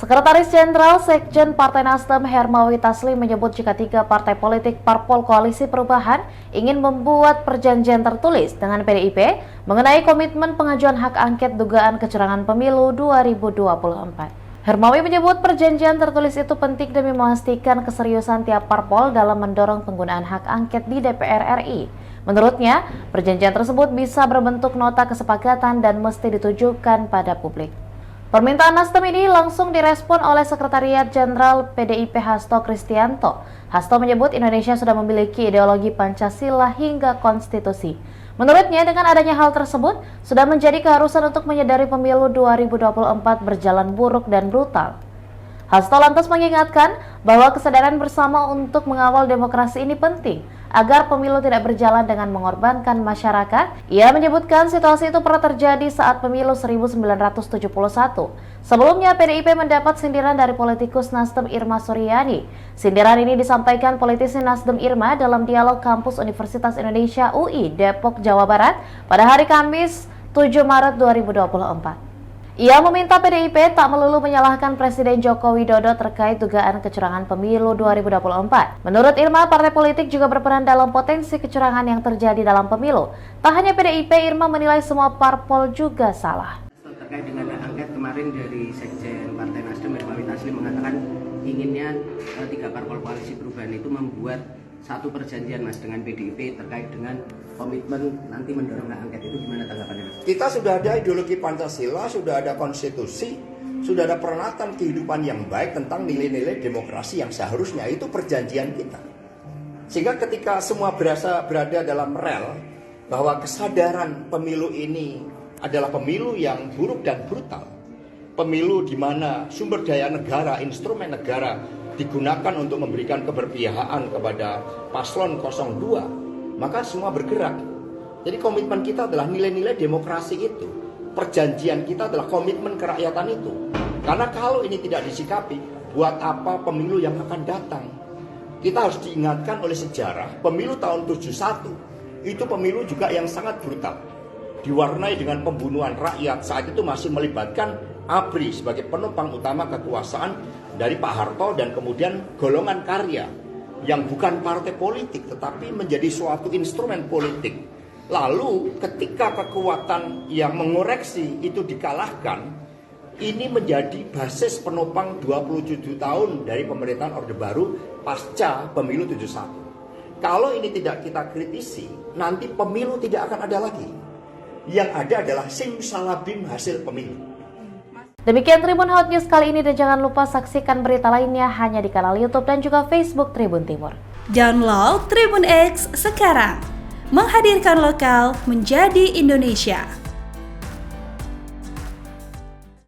Sekretaris Jenderal Sekjen Partai Nasdem Hermawi Taslim menyebut jika 3 partai politik Parpol Koalisi Perubahan ingin membuat perjanjian tertulis dengan PDIP mengenai komitmen pengajuan hak angket dugaan kecurangan pemilu 2024. Hermawi menyebut perjanjian tertulis itu penting demi memastikan keseriusan tiap parpol dalam mendorong penggunaan hak angket di DPR RI. Menurutnya, perjanjian tersebut bisa berbentuk nota kesepakatan dan mesti ditujukan pada publik. Permintaan Nasdem ini langsung direspon oleh Sekretariat Jenderal PDIP Hasto Kristianto. Hasto menyebut Indonesia sudah memiliki ideologi Pancasila hingga konstitusi. Menurutnya, dengan adanya hal tersebut, sudah menjadi keharusan untuk menyadari pemilu 2024 berjalan buruk dan brutal. Hasto lantas mengingatkan bahwa kesadaran bersama untuk mengawal demokrasi ini penting, agar pemilu tidak berjalan dengan mengorbankan masyarakat. Ia menyebutkan situasi itu pernah terjadi saat pemilu 1971. Sebelumnya PDIP mendapat sindiran dari politikus Nasdem Irma Suryani. Sindiran ini disampaikan politisi Nasdem Irma dalam dialog kampus Universitas Indonesia UI Depok, Jawa Barat pada hari Kamis 7 Maret 2024. Ia meminta PDIP tak melulu menyalahkan Presiden Joko Widodo terkait dugaan kecurangan pemilu 2024. Menurut Irma, partai politik juga berperan dalam potensi kecurangan yang terjadi dalam pemilu. Tak hanya PDIP, Irma menilai semua parpol juga salah. Terkait dengan angket kemarin dari Sekjen Partai Nasdem Hermawi Taslim mengatakan inginnya 3 parpol koalisi perubahan itu membuat satu perjanjian Mas dengan PDIP terkait dengan komitmen nanti mendorong hak angket itu. Gimana tanggapannya Mas? Kita sudah ada ideologi Pancasila, sudah ada konstitusi, sudah ada peralatan kehidupan yang baik tentang nilai-nilai demokrasi yang seharusnya itu perjanjian kita. Sehingga ketika semua berada dalam rel bahwa kesadaran pemilu ini adalah pemilu yang buruk dan brutal, pemilu di mana sumber daya negara, instrumen negara digunakan untuk memberikan keberpihakan kepada paslon 02, maka semua bergerak. Jadi komitmen kita adalah nilai-nilai demokrasi itu. Perjanjian kita adalah komitmen kerakyatan itu. Karena kalau ini tidak disikapi, buat apa pemilu yang akan datang? Kita harus diingatkan oleh sejarah, pemilu tahun 71 itu pemilu juga yang sangat brutal. Diwarnai dengan pembunuhan rakyat, saat itu masih melibatkan ABRI sebagai penopang utama kekuasaan dari Pak Harto dan kemudian golongan karya yang bukan partai politik tetapi menjadi suatu instrumen politik. Lalu ketika kekuatan yang mengoreksi itu dikalahkan, ini menjadi basis penopang 27 tahun dari pemerintahan Orde Baru pasca pemilu 71. Kalau ini tidak kita kritisi, nanti pemilu tidak akan ada lagi. Yang ada adalah simsalabim hasil pemilu. Demikian Tribun Hot News kali ini, dan jangan lupa saksikan berita lainnya hanya di kanal YouTube dan juga Facebook Tribun Timur. Download Tribun X sekarang, menghadirkan lokal menjadi Indonesia.